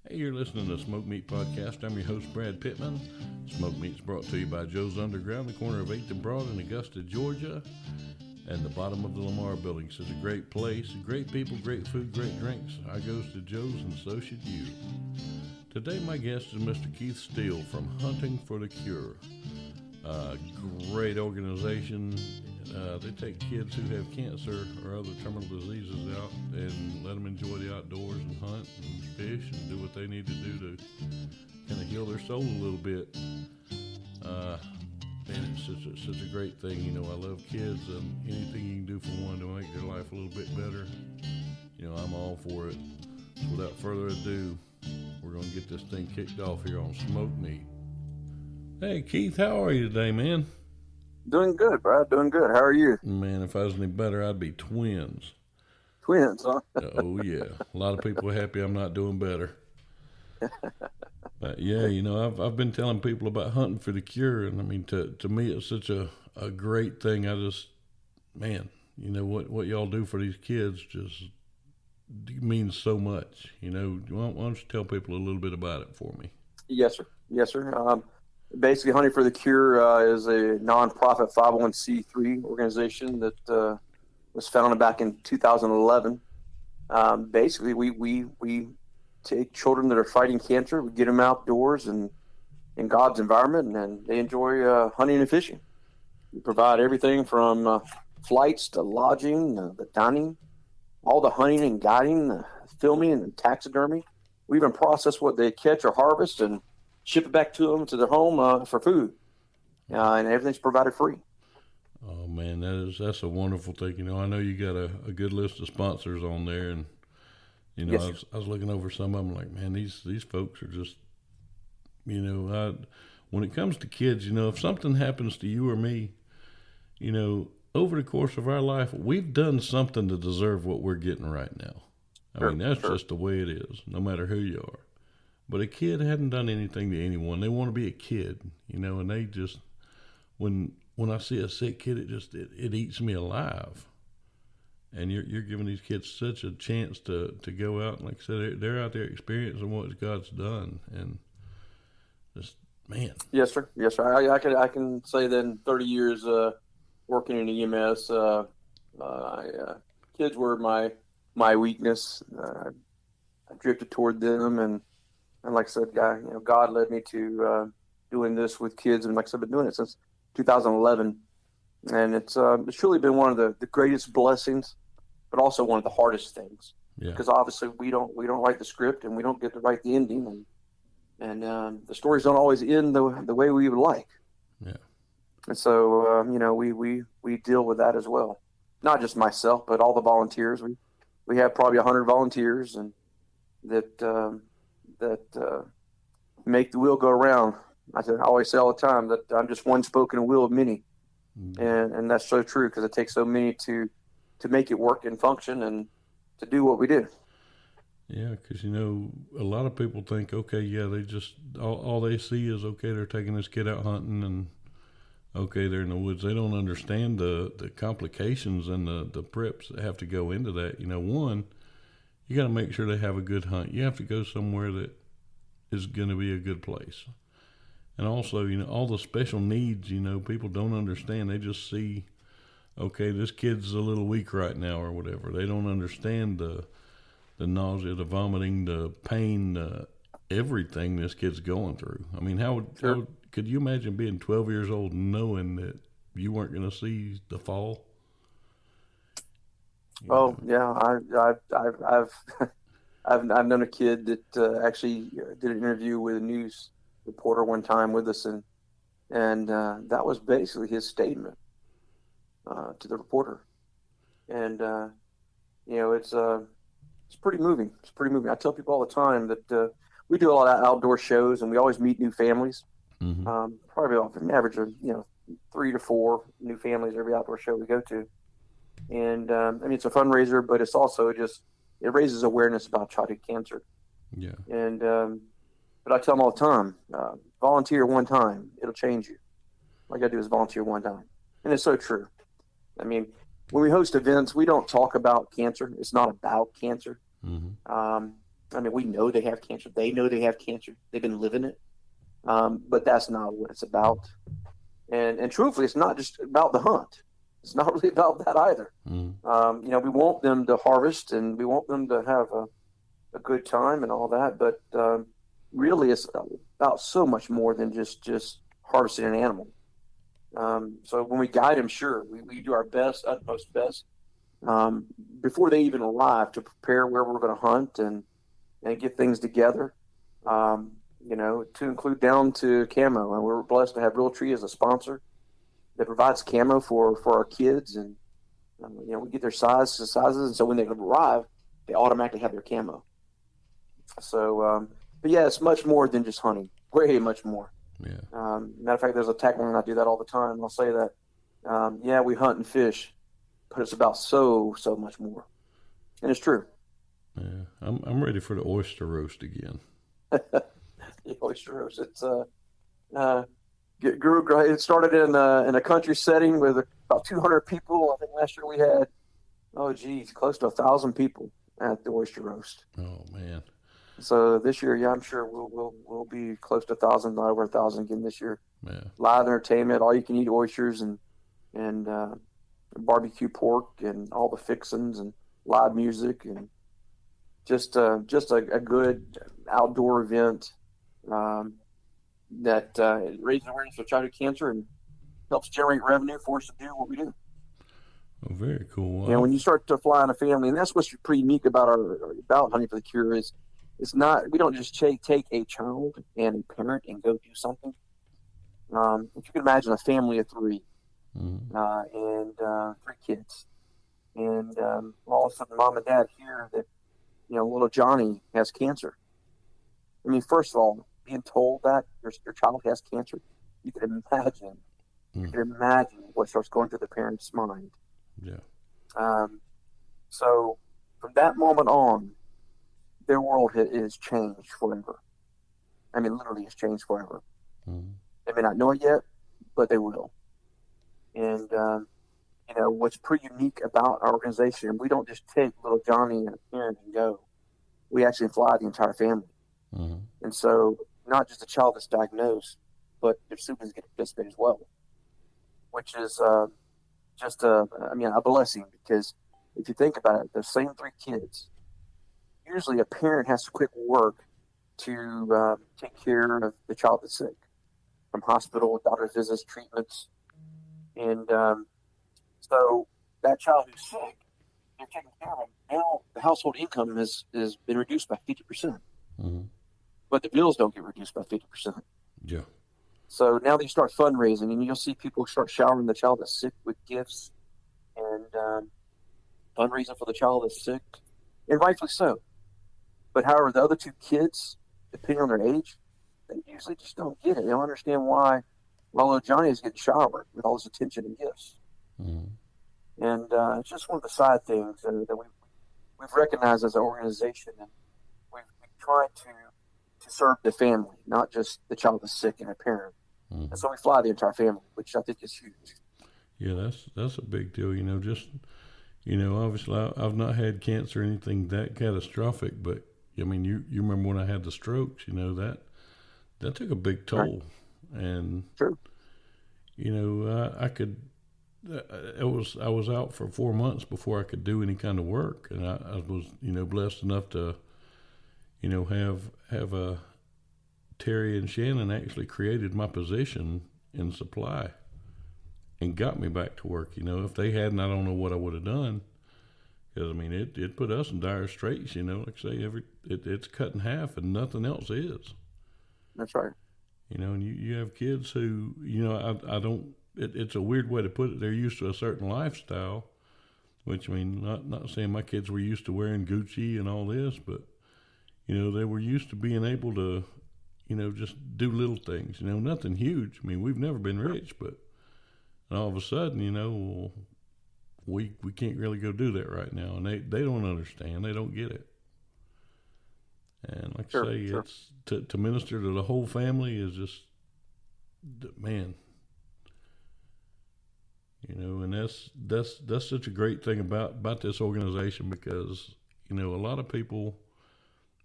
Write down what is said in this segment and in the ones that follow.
Hey, you're listening to Smoke Meat Podcast. I'm your host, Brad Pittman. Smoke Meat's brought to you by Joe's Underground, the corner of 8th and Broad in Augusta, Georgia, and the bottom of the Lamar Building. It's a great place, great people, great food, great drinks. I goes to Joe's, and so should you. Today, my guest is Mr. Keith Stille from Hunting for the Cure. Great organization. They take kids who have cancer or other terminal diseases out and let them enjoy the outdoors and hunt and fish and do what they need to do to kind of heal their soul a little bit. Man, it's such a great thing. You know, I love kids, and anything you can do for one to make their life a little bit better, you know, I'm all for it. So without further ado, we're going to get this thing kicked off here on Smoke Meat. Hey, Keith, how are you today, man? Doing good, Brad. Doing good. How are you? Man, if I was any better, I'd be twins. Twins, huh? Oh, yeah. A lot of people are happy I'm not doing better. But, yeah, you know, I've been telling people about Hunting for the Cure, and, I mean, to me, it's such a great thing. I just, man, you know, what y'all do for these kids just means so much. You know, why don't you tell people a little bit about it for me? Yes, sir. Yes, sir. Basically, Hunting for the Cure is a nonprofit 501c3 organization that was founded back in 2011. Basically, we take children that are fighting cancer, we get them outdoors and in God's environment, and they enjoy hunting and fishing. We provide everything from flights to lodging, the dining, all the hunting and guiding, the filming and taxidermy. We even process what they catch or harvest and ship it back to them to their home for food, and everything's provided free. Oh man, that's a wonderful thing. You know, I know you got a good list of sponsors on there, and you know, Yes, I was looking over some of them, like, man, these folks are just, you know, when it comes to kids, you know, if something happens to you or me, you know, over the course of our life, we've done something to deserve what we're getting right now. I mean, that's just the way it is, no matter who you are. But a kid hadn't done anything to anyone. They want to be a kid, you know, and they just, when I see a sick kid, it eats me alive. And you're giving these kids such a chance to go out, and like I said, they're out there experiencing what God's done, and just, man. yes, sir. Yes, sir. I can say that in 30 years working in EMS, kids were my weakness. I drifted toward them, and like I said, God led me to doing this with kids, and like I said, I've been doing it since 2011, and it's truly been one of the greatest blessings, but also one of the hardest things. Yeah. Because obviously we don't write the script, and we don't get to write the ending, and the stories don't always end the way we would like. Yeah. And so you know, we deal with that as well. Not just myself, but all the volunteers. We have probably 100 volunteers, and that make the wheel go around. I always say all the time that I'm just one spoke in a wheel of many, and that's so true, because it takes so many to make it work and function and to do what we do. Yeah, because, you know, a lot of people think, okay, yeah, they just, all they see is, okay, they're taking this kid out hunting, and okay, they're in the woods. They don't understand the complications and the preps that have to go into that. You know, one, you got to make sure they have a good hunt. You have to go somewhere that is going to be a good place. And also, you know, all the special needs, you know, people don't understand. They just see, okay, this kid's a little weak right now or whatever. They don't understand the nausea, the vomiting, the pain, everything this kid's going through. I mean, how could you imagine being 12 years old knowing that you weren't going to see the fall? You Oh know? yeah, I've known a kid that actually did an interview with a news reporter one time with us, and that was basically his statement to the reporter. And you know, it's pretty moving. It's pretty moving. I tell people all the time that we do a lot of outdoor shows, and we always meet new families. Mm-hmm. Probably off an average of 3 to 4 new families every outdoor show we go to. And I mean, it's a fundraiser, but it's also just, it raises awareness about childhood cancer. Yeah. And but I tell them all the time, volunteer one time, it'll change you. All you got to do is volunteer one time. And it's so true. I mean, when we host events, we don't talk about cancer. It's not about cancer. Mm-hmm. I mean, we know they have cancer. They know they have cancer. They've been living it. But that's not what it's about. And truthfully, it's not just about the hunt. It's not really about that either. Mm. We want them to harvest and we want them to have a good time and all that. But really, it's about so much more than just harvesting an animal. So when we guide them, sure, we do our best, utmost best, um, before they even arrive to prepare where we're going to hunt and get things together. To include down to camo. And we're blessed to have Realtree as a sponsor that provides camo for our kids. And, we get their sizes. And so when they arrive, they automatically have their camo. So, but yeah, it's much more than just hunting. Way much more. Yeah. Matter of fact, there's a tagline, I do that all the time. I'll say that, yeah, we hunt and fish, but it's about so much more. And it's true. Yeah. I'm ready for the oyster roast again. The oyster roast. It's it started in a country setting with about 200 people. I think last year we had, close to 1,000 people at the oyster roast. Oh man! So this year, yeah, I'm sure we'll be close to 1,000, not over 1,000 again this year. Yeah. Live entertainment, all you can eat oysters and barbecue pork and all the fixings and live music and just a good outdoor event that raises awareness for childhood cancer and helps generate revenue for us to do what we do. Oh, very cool. When you start to fly in a family, and that's what's pretty unique about about Hunting for the Cure is it's not, we don't just take a child and a parent and go do something. If you can imagine a family of three, mm-hmm. And 3 kids, and all of a sudden mom and dad hear that little Johnny has cancer. I mean, first of all, being told that your child has cancer, you can imagine. Mm. You can imagine what starts going through the parent's mind. Yeah. So from that moment on, their world is changed forever. I mean, literally, it's changed forever. Mm. They may not know it yet, but they will. And what's pretty unique about our organization, we don't just take little Johnny and a parent and go. We actually fly the entire family. Mm-hmm. And so not just a child that's diagnosed, but their siblings get to participate as well, which is just a blessing, because if you think about it, the same 3 kids, usually a parent has to quit work to take care of the child that's sick, from hospital, doctor's visits, treatments. And so that child who's sick, they're taking care of them. Now the household income has been reduced by 50%. Mm-hmm. But the bills don't get reduced by 50%. Yeah. So now they start fundraising, and you'll see people start showering the child that's sick with gifts and fundraising for the child that's sick, and rightfully so. But however, the other 2 kids, depending on their age, they usually just don't get it. They don't understand why little Johnny is getting showered with all this attention and gifts. Mm-hmm. And it's just one of the side things that we've recognized as an organization, and we've tried to serve the family, not just the child that's sick and a parent. Mm-hmm. And so we fly the entire family, which I think is huge. Yeah, that's a big deal. Obviously I've not had cancer or anything that catastrophic, but I mean, you remember when I had the strokes, that took a big toll. Right. And True. I was out for 4 months before I could do any kind of work, and I was blessed enough to have a Terry and Shannon actually created my position in supply and got me back to work. If they hadn't, I don't know what I would have done, because I mean it put us in dire straits. Like I say, it's cut in half and nothing else is. That's right. And you have kids who I don't. It's a weird way to put it. They're used to a certain lifestyle, which I mean, not saying my kids were used to wearing Gucci and all this, but they were used to being able to, just do little things. Nothing huge. I mean, we've never been rich, but all of a sudden, we can't really go do that right now, and they don't understand. They don't get it. And like I say, it's to minister to the whole family is just, man. And that's such a great thing about this organization, because a lot of people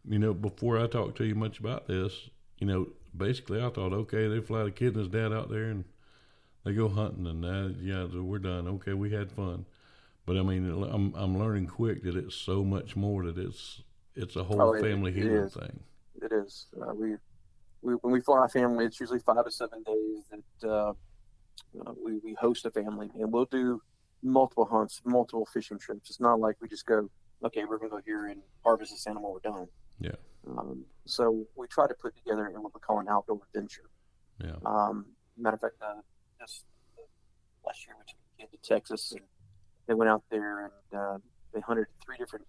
before I talked to you much about this, basically I thought, okay, they fly the kid and his dad out there and they go hunting, and yeah, we're done. Okay, we had fun. But I mean, I'm learning quick that it's so much more. That it's a whole family it healing is. thing. It is. We when we fly our family, it's usually 5 to 7 days that we host a family, and we'll do multiple hunts, multiple fishing trips. It's not like we just go, okay, we're going to go here and harvest this animal, we're done. Yeah. So we try to put together what we call an outdoor adventure. Yeah. Matter of fact, just last year we took a kid to Texas, and they went out there and they hunted 3 different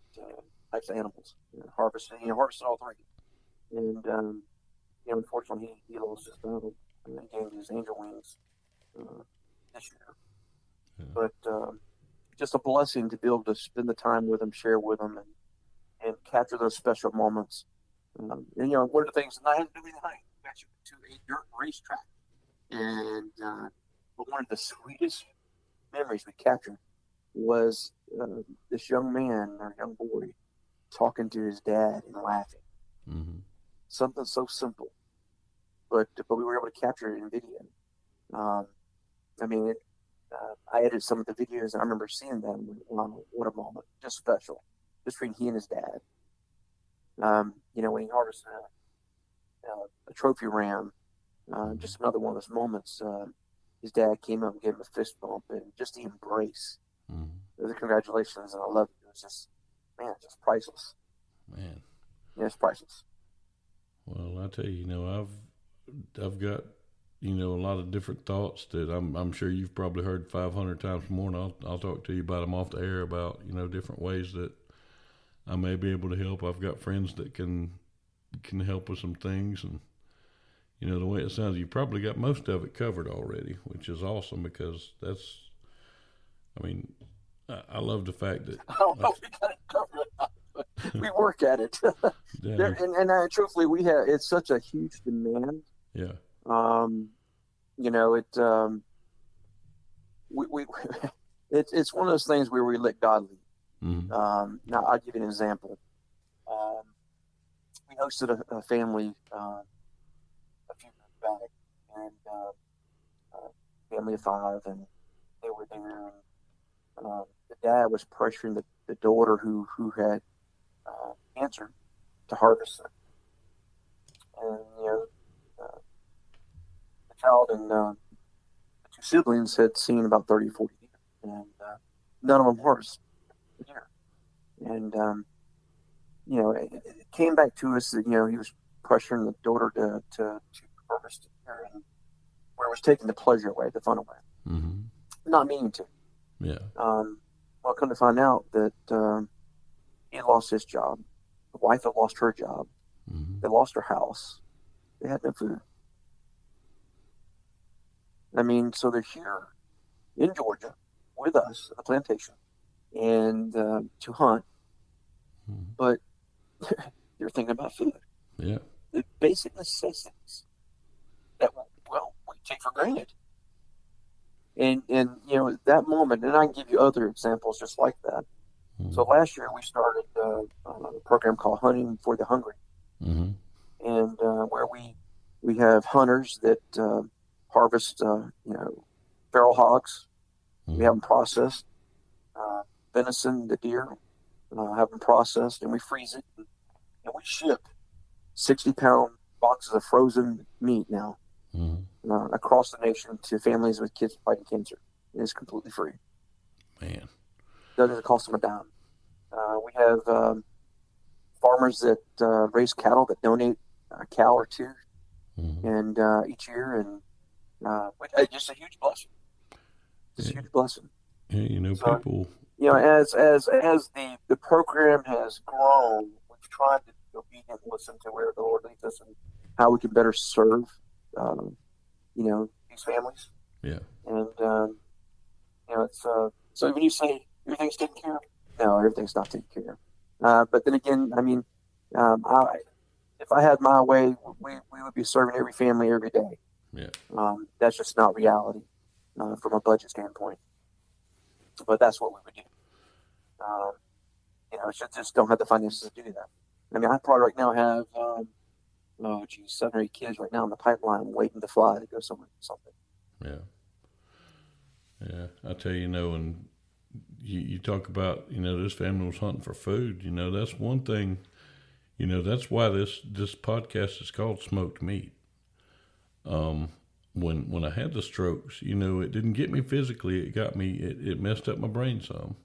types of animals, harvested all 3. And unfortunately, he lost his battle and he gained his angel wings this year. Yeah. But just a blessing to be able to spend the time with them, share with them, and capture those special moments. And one of the things, and I hadn't done anything, we actually went to a dirt racetrack, and but one of the sweetest memories we captured was this young man or young boy talking to his dad and laughing. Mm-hmm. Something so simple, but we were able to capture it in video. I edited some of the videos, and I remember seeing them. What a moment, just special, just between he and his dad. When he harvested a trophy ram, just another one of those moments. His dad came up and gave him a fist bump, and just the embrace, the congratulations, and I love it. It was just priceless. Man, yeah, it's priceless. Well, I tell you, I've got a lot of different thoughts that I'm sure you've probably heard 500 times more, and I'll talk to you about them off the air about different ways that I may be able to help. I've got friends that can help with some things, and the way it sounds, you probably got most of it covered already, which is awesome because I love the fact that I don't know if we got it covered. We work at it. Yeah. Truthfully, it's such a huge demand. Yeah. It's one of those things where we let God lead. Mm-hmm. Now, I'll give you an example. We hosted a family a few years back, and family of 5, and they were there. And the dad was pressuring the daughter who had cancer to harvest it. And the child and the 2 siblings had seen about 30 or 40 deer, and none of them harvested the deer. And it came back to us that he was pressuring the daughter to harvest the deer, and where it was taking the pleasure away, the fun away, not meaning to. Yeah. Well, come to find out that he lost his job. The wife had lost her job. They lost her house. They had no food. So they're here in Georgia with us at the plantation and to hunt, but they're thinking about food. Yeah. The basic necessities that we take for granted. And that moment, and I can give you other examples just like that. So last year we started a program called Hunting for the Hungry, and where we have hunters that harvest feral hogs. We have them processed, venison, the deer, have them processed, and we freeze it, and we ship 60-pound boxes of frozen meat now across the nation to families with kids fighting cancer. And it's completely free. Man. Doesn't cost them a dime. We have farmers that raise cattle that donate a cow or 2 and each year, and just a huge blessing. Just a huge blessing. Yeah, so, people. As the program has grown, we've tried to be obedient and listen to where the Lord leads us and how we can better serve, these families. Yeah. And it's so when you say everything's taken care of, no, everything's not taken care of. But then again, if I had my way, we would be serving every family every day. Yeah. That's just not reality from a budget standpoint. But that's what we would do. Just don't have the finances to do that. I mean, I probably right now have, oh, geez, 7 or 8 kids right now in the pipeline waiting to fly to go somewhere, something. Yeah. Yeah. I tell you, and you talk about, this family was hunting for food. That's one thing. That's why this podcast is called Smoked Meat. When I had the strokes, it didn't get me physically. It got me. It messed up my brain some,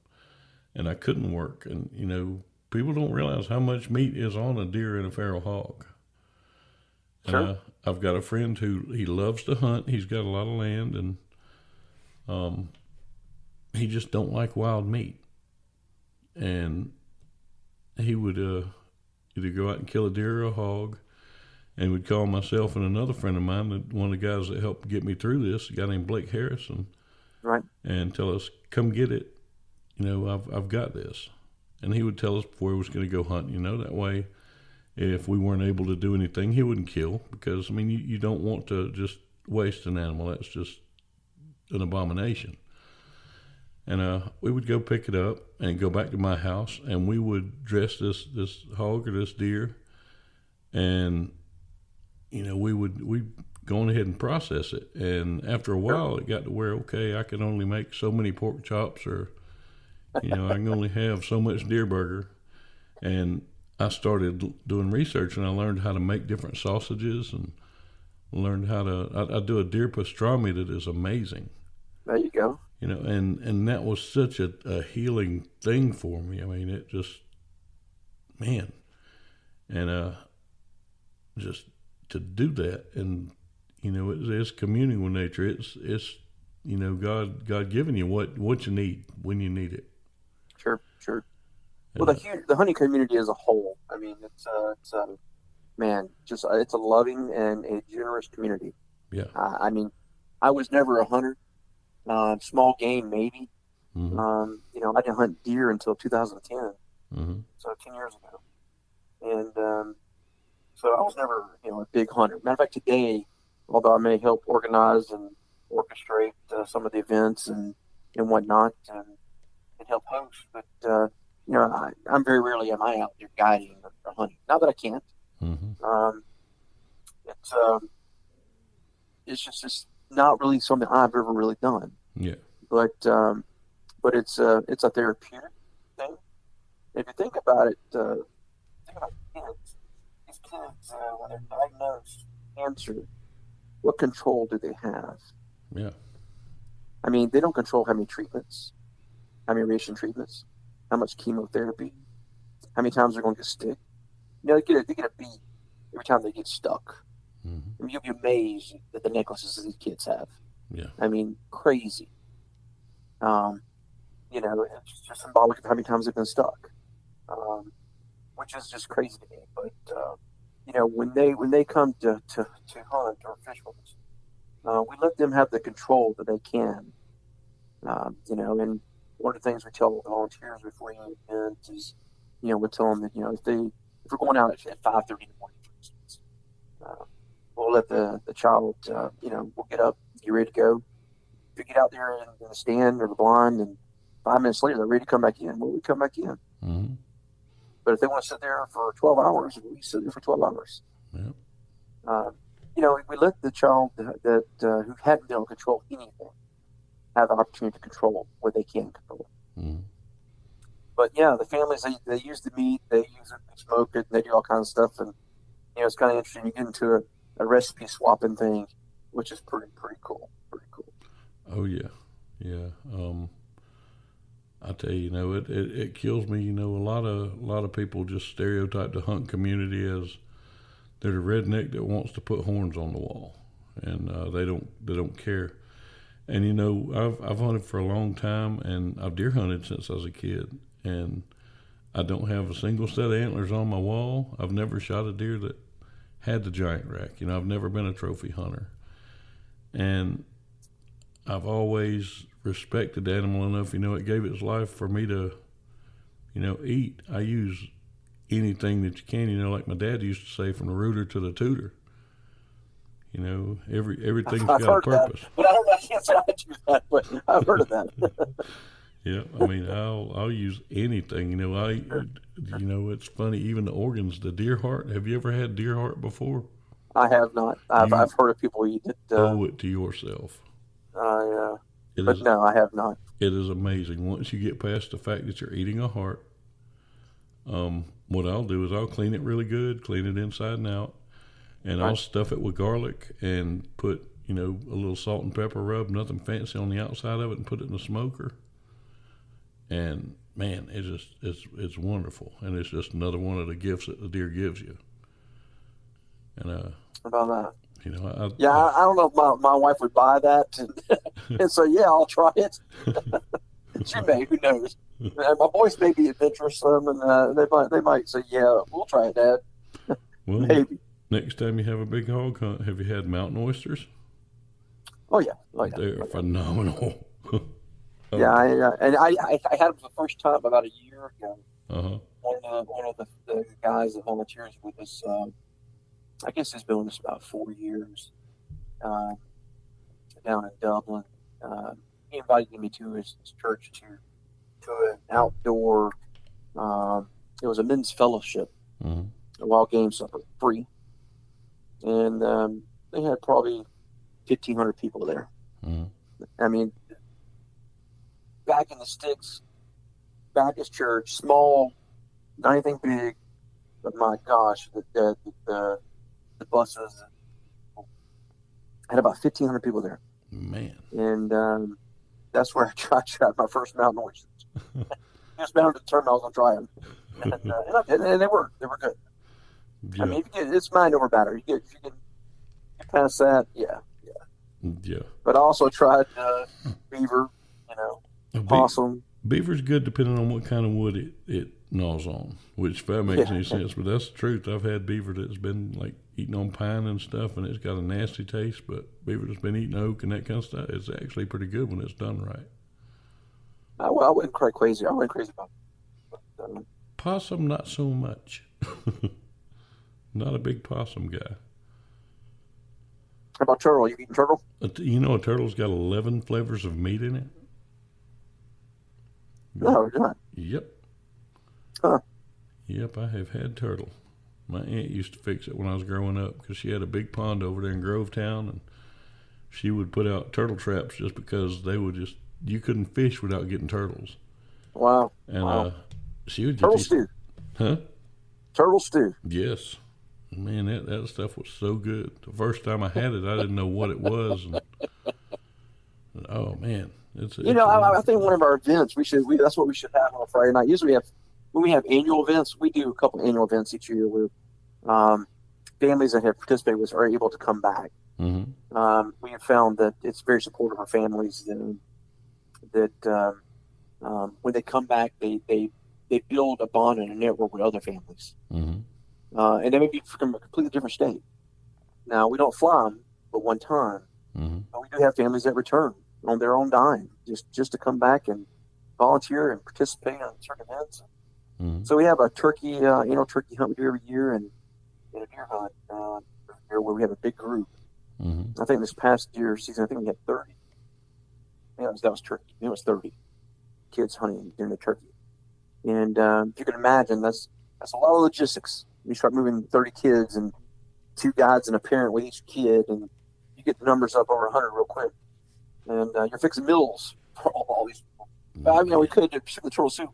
and I couldn't work. And people don't realize how much meat is on a deer and a feral hog. And Sure. I've got a friend who he loves to hunt. He's got a lot of land, and he just don't like wild meat. And he would either go out and kill a deer or a hog, and would call myself and another friend of mine, one of the guys that helped get me through this, a guy named Blake Harrison, Right. and tell us, "Come get it. I've got this." And he would tell us before he was going to go hunt. That way, if we weren't able to do anything, he wouldn't kill, because you don't want to just waste an animal. That's just an abomination. And we would go pick it up and go back to my house, and we would dress this hog or this deer, and we'd go on ahead and process it. And after a while, it got to where, okay, I can only make so many pork chops, or I can only have so much deer burger. And I started doing research, and I learned how to make different sausages, and learned how to. I do a deer pastrami that is amazing. There you go. And that was such a healing thing for me. I mean, it just, man, and just to do that, and it's communing with nature. It's God giving you what you need when you need it. Sure. Well, the hunting community as a whole, I mean, it's man, just it's a loving and a generous community. Yeah. I mean, I was never a hunter. Small game, maybe. Mm-hmm. I didn't hunt deer until 2010, Mm-hmm. so 10 years ago. And so I was never, a big hunter. Matter of fact, today, although I may help organize and orchestrate some of the events and whatnot, and help host, but I'm very rarely am I out there guiding or hunting. Not that I can't. Mm-hmm. It's just not really something I've ever really done. Yeah. But it's a therapeutic thing. If you think about it, think about kids. These kids, when they're diagnosed cancer, what control do they have? Yeah. I mean, they don't control how many treatments, how many radiation treatments, how much chemotherapy, how many times they're going to get stick. They get a beat every time they get stuck. Mm-hmm. I mean, you'll be amazed at the necklaces that these kids have. Yeah. I mean, crazy. It's just symbolic of how many times they've been stuck, which is just crazy to me. But when they come to hunt or fish with us, we let them have the control that they can. And one of the things we tell volunteers before any event is, we tell them that if we're going out at 5:30 in the morning, for instance, we'll let the child, we'll get up, get ready to go. If you get out there in the stand or the blind, and 5 minutes later they're ready to come back in, we come back in. Mm-hmm. But if they want to sit there for 12 hours, we sit there for 12 hours. Yeah. We let the child that who hadn't been able to control anything have the opportunity to control what they can control. Mm-hmm. But yeah, the families, they use the meat, they use it, they smoke it, and they do all kinds of stuff. And it's kind of interesting. You get into a recipe swapping thing, which is pretty cool. Pretty cool. Oh yeah. I tell you, it kills me. A lot of people just stereotype the hunt community as they're the redneck that wants to put horns on the wall, and they don't care. And I've hunted for a long time, and I've deer hunted since I was a kid, and I don't have a single set of antlers on my wall. I've never shot a deer that had the giant rack. I've never been a trophy hunter, and I've always respected the animal enough. It gave its life for me to, eat. I use anything that you can. Like my dad used to say, from the rooter to the tutor. Everything's got a purpose. But I can't say I do that, but I've heard of that. Yeah, I mean, I'll use anything. It's funny. Even the organs, the deer heart. Have you ever had deer heart before? I have not. You I've heard of people eat it. owe it to yourself. I It but is no, I have not. it is amazing. Once you get past the fact that you're eating a heart, what I'll do is I'll clean it really good, clean it inside and out, and I'll Right. stuff it with garlic and put a little salt and pepper rub, nothing fancy on the outside of it, and put it in the smoker. And man, it's wonderful, and it's just another one of the gifts that the deer gives you. And About that. Yeah, I I don't know if my wife would buy that, and so yeah, I'll try it. She may, who knows? My boys may be adventuresome, and they might say, yeah, we'll try it, Dad. well, Maybe. next time you have a big hog hunt, have you had mountain oysters? Oh yeah, oh yeah. They're phenomenal. Yeah, I had them for the first time about a year ago. Uh-huh. One of the guys that volunteers with us, I guess he's been with us about 4 years, down in Dublin. He invited me to his church to an outdoor. It was a men's fellowship, Mm-hmm. a wild game supper, free, and they had probably 1,500 people there. Mm-hmm. I mean, back in the sticks, Baptist church, small, not anything big, but my gosh, the buses had about 1,500 people there, Man. and that's where I tried my first mountain oysters. Just bound to determine I was gonna try them, and I did, and they were good. Yeah. I mean, it's mind over matter. If you get past that, yeah. Yeah. But I also tried beaver, possum. Beaver's good depending on what kind of wood it gnaws on, which if that makes any sense. But that's the truth. I've had beaver that's been like eating on pine and stuff, and it's got a nasty taste. But beaver that's been eating oak and that kind of stuff, it's actually pretty good when it's done right. I wasn't quite crazy. I wasn't crazy about it. But, Possum, not so much. Not a big possum guy. how about turtle? You eating turtle? A turtle's got 11 flavors of meat in it. No, you're not. Yep. Huh. Yep, I have had turtle. My aunt used to fix it when I was growing up because she had a big pond over there in Grovetown, and she would put out turtle traps just because you couldn't fish without getting turtles. Wow. And she would turtle just stew. Huh? Turtle stew. Yes. Man, that stuff was so good. The first time I had it, I didn't know what it was. And oh man, I think one of our events that's what we should have on a Friday night. Usually when we have annual events, we do a couple annual events each year where families that have participated with us are able to come back. Mm-hmm. We have found that it's very supportive of our families that when they come back, they build a bond and a network with other families. Mm-hmm. And they may be from a completely different state. Now, we don't fly them but one time. Mm-hmm. But we do have families that return on their own dime just to come back and volunteer and participate in certain events. Mm-hmm. So we have a turkey hunt we do every year and a deer hunt every year where we have a big group. Mm-hmm. I think this past year season, I think we had 30. Yeah, that was turkey. It was 30 kids hunting during the turkey. And if you can imagine, that's a lot of logistics. You start moving 30 kids and 2 guides and a parent with each kid, and you get the numbers up over 100 real quick. And you're fixing meals for all these people. We could do the turtle soup.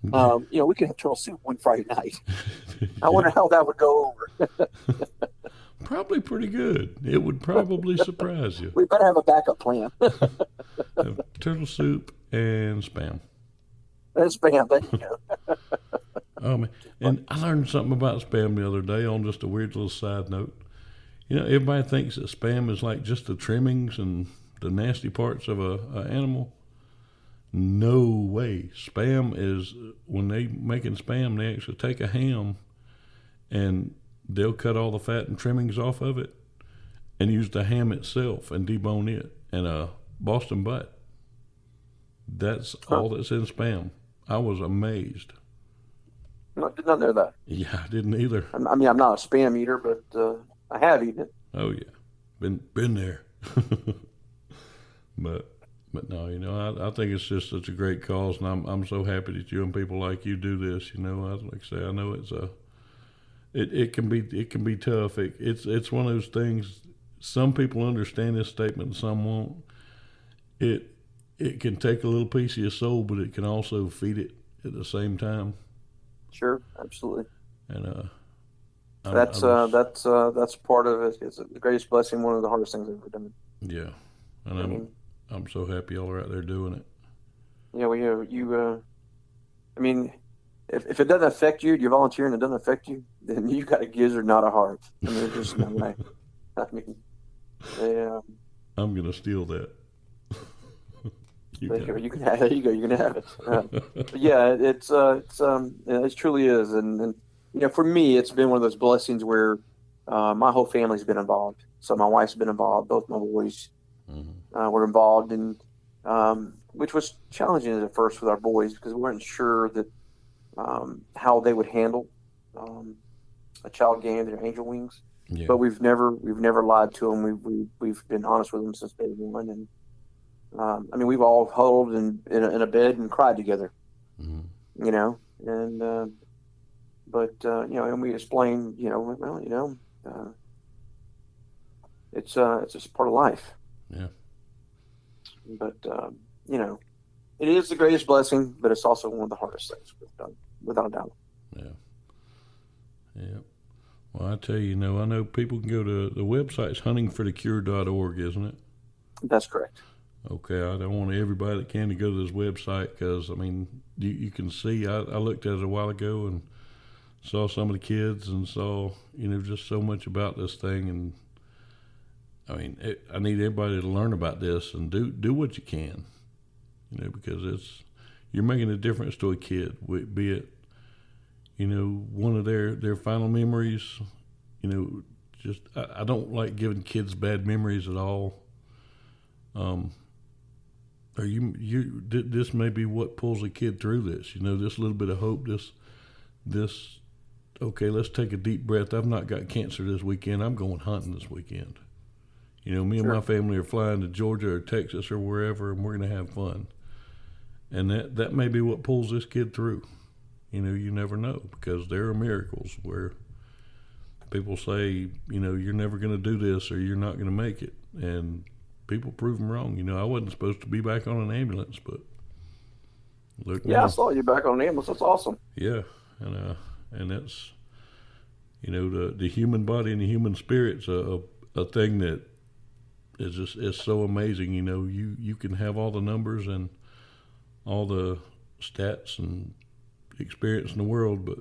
We could have turtle soup one Friday night. I wonder how that would go over. Probably pretty good. It would probably surprise you. We better have a backup plan. Have turtle soup and Spam. That's Spam. There you go. Oh man! And I learned something about Spam the other day on just a weird little side note. Everybody thinks that Spam is like just the trimmings and the nasty parts of a animal. No way. Spam is, when they making Spam, they actually take a ham and they'll cut all the fat and trimmings off of it and use the ham itself and debone it and a Boston butt. That's all that's in Spam. I was amazed. No, did not know that. Yeah, I didn't either. I'm not a Spam eater, but I have eaten it. Oh yeah, been there. But But no, I think it's just such a great cause, and I'm so happy that you and people like you do this. Like I say, I know it can be tough. It's one of those things. Some people understand this statement, and some won't. It can take a little piece of your soul, but it can also feed it at the same time. Sure, absolutely. And That's part of it. It's the greatest blessing, one of the hardest things I've ever done. yeah, and I mean, I'm so happy y'all are out there doing it. yeah, well, I mean, if it doesn't affect you, you volunteer and it doesn't affect you, then you got a gizzard, not a heart. I mean, there's just no way. I mean, yeah. I'm gonna steal that. You can have, there you go. You can have it. But yeah, it truly is, and for me, it's been one of those blessings where my whole family's been involved. So my wife's been involved. Both my boys were involved, and which was challenging at first with our boys because we weren't sure that how they would handle a child getting their angel wings. Yeah. But we've never lied to them. We've been honest with them since day one, and I mean, we've all huddled in a bed and cried together, and and we explain, it's just part of life. Yeah. But it is the greatest blessing, but it's also one of the hardest things we've done, without a doubt. Yeah. Yeah. Well, I tell you, I know people can go to the website's huntingforthecure.org, isn't it? That's correct. Okay, I don't want everybody that can to go to this website because, I mean, you can see, I looked at it a while ago and saw some of the kids and saw, just so much about this thing. And, I mean, I need everybody to learn about this and do what you can, because you're making a difference to a kid, be it, one of their final memories, just, I don't like giving kids bad memories at all. Or this may be what pulls a kid through this, this little bit of hope, this, okay, let's take a deep breath. I've not got cancer this weekend. I'm going hunting this weekend. Me and my family are flying to Georgia or Texas or wherever, and we're going to have fun. And that may be what pulls this kid through. You never know, because there are miracles where people say, you're never going to do this or you're not going to make it. And people prove them wrong. I wasn't supposed to be back on an ambulance, but look. Yeah, I saw you back on an ambulance. That's awesome. Yeah, and that's the human body and the human spirit's a thing that is so amazing. You can have all the numbers and all the stats and experience in the world, but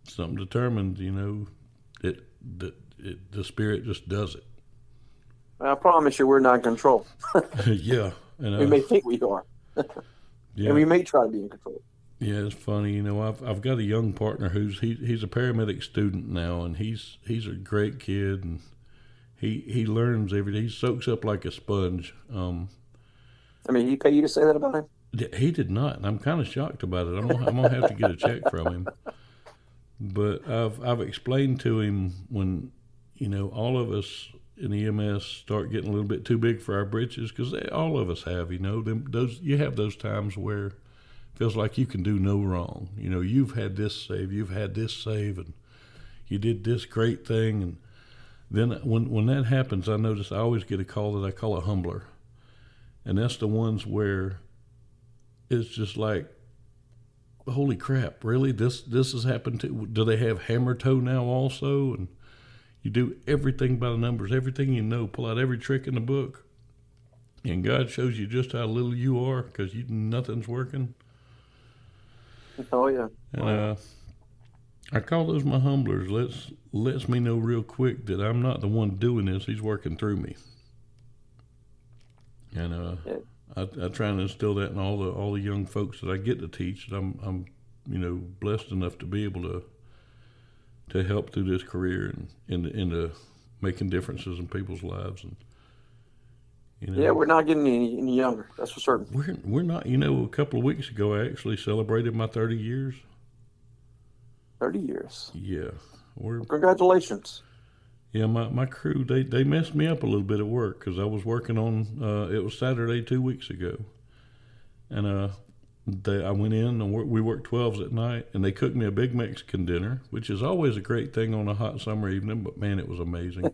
something determined, the spirit just does it. I promise you, we're not in control. Yeah. We may think we are. Yeah. And we may try to be in control. Yeah, it's funny. I've got a young partner he's a paramedic student now, and he's a great kid, and he learns every day. He soaks up like a sponge. He pay you to say that about him? He did not, and I'm kind of shocked about it. I'm gonna have to get a check from him. But I've explained to him when all of us in EMS start getting a little bit too big for our britches, because all of us have, you have those times where it feels like you can do no wrong. You've had this save, and you did this great thing. And then when that happens, I notice I always get a call that I call a humbler. And that's the ones where it's just like, holy crap, really? This has happened to, do they have hammer toe now also? And you do everything by the numbers, everything pull out every trick in the book. And God shows you just how little you are because nothing's working. Oh, yeah. And I call those my humblers. Lets me know real quick that I'm not the one doing this. He's working through me. And I try and instill that in all the young folks that I get to teach. That I'm blessed enough to be able to help through this career and into making differences in people's lives. And yeah, we're not getting any younger. That's for certain. We're not. A couple of weeks ago, I actually celebrated my 30 years. 30 years. Yeah, Congratulations. Yeah, my crew, they messed me up a little bit at work because I was working on, it was Saturday 2 weeks ago. And I went in and we worked 12s at night, and they cooked me a big Mexican dinner, which is always a great thing on a hot summer evening, but man, it was amazing.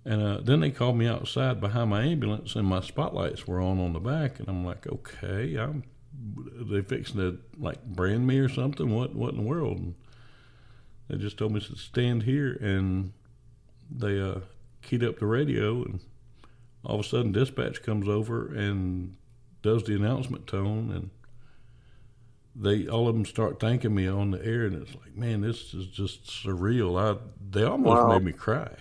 And then they called me outside behind my ambulance, and my spotlights were on the back, and I'm like, okay, they fixing to like brand me or something? What in the world? And they just told me to stand here, and they keyed up the radio, and all of a sudden dispatch comes over and does the announcement tone, and all of them start thanking me on the air, and it's like, man, this is just surreal. They almost made me cry.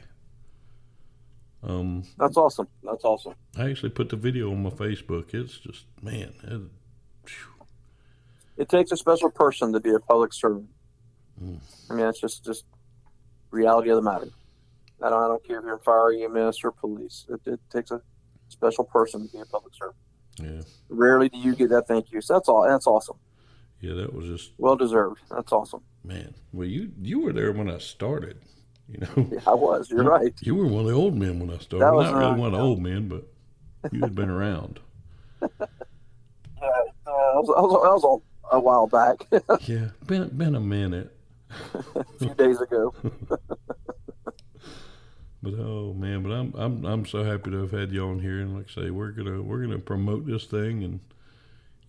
That's awesome. That's awesome. I actually put the video on my Facebook. It's just, man, it takes a special person to be a public servant. I mean, it's just reality of the matter. I don't care if you're in fire, EMS, or police. It takes a special person to be a public servant. Yeah. Rarely do you get that thank you. So that's awesome. Yeah, that was just well deserved. That's awesome. Man, well, you were there when I started. You know. Yeah, I was. You're right. You were one of the old men when I started. Not really one of the old men, but you had been around. Yeah, that was a while back. Yeah, been a minute. A few days ago. But oh man, but I'm so happy to have had you on here, and like I say, we're gonna promote this thing, and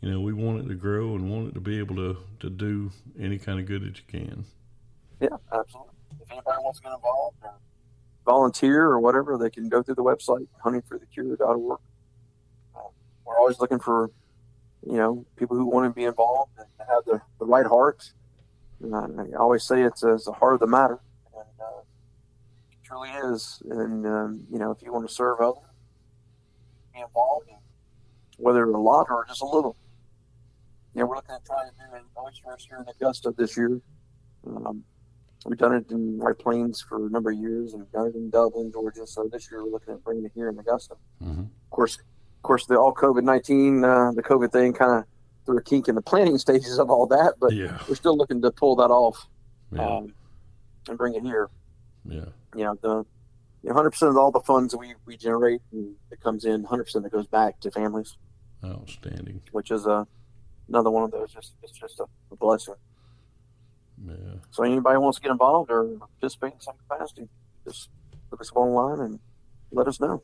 you know, we want it to grow and want it to be able to do any kind of good that you can. Yeah, absolutely. If anybody wants to get involved or volunteer or whatever, they can go through the website, huntingforthecure.org. We're always looking for, you know, people who want to be involved and have the right heart. I always say it's the heart of the matter, and it truly is. And you know, if you want to serve others, be involved, whether a lot or just a little. You know, we're looking at trying to do an oysters here in Augusta this year. We've done it in White Plains for a number of years, and done it in Dublin, Georgia. So this year we're looking at bringing it here in Augusta. Mm-hmm. Of course, the all COVID-19, the COVID thing kind of threw a kink in the planning stages of all that, but we're still looking to pull that off and bring it here. Yeah. You know, 100% of all the funds that we generate that comes in, 100% that goes back to families. Outstanding. Which is another one of those. It's just a blessing. Yeah. So anybody wants to get involved or participate in some capacity, just look us up online and let us know.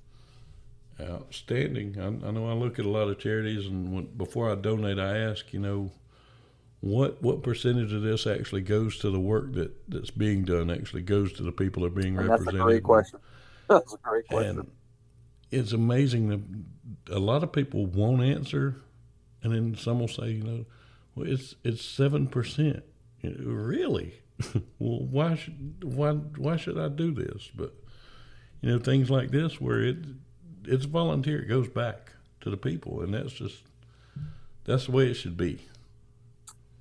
Outstanding. I know I look at a lot of charities, and before I donate, I ask, you know, what percentage of this actually goes to the work that's being done, actually goes to the people that are being represented? That's a great question. That's a great question. And it's amazing that a lot of people won't answer, and then some will say, you know, well, it's 7%. You know, really? Well, why should I do this? But you know, things like this where it's volunteer, it goes back to the people, and that's the way it should be.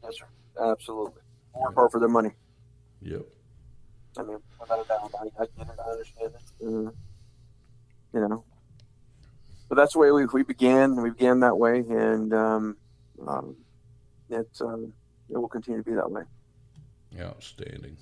Yes, sir. Absolutely. Work hard for their money. Yep. I mean, without a doubt, I get it. I understand it. You know, but that's the way we began. We began that way, and it will continue to be that way. Outstanding.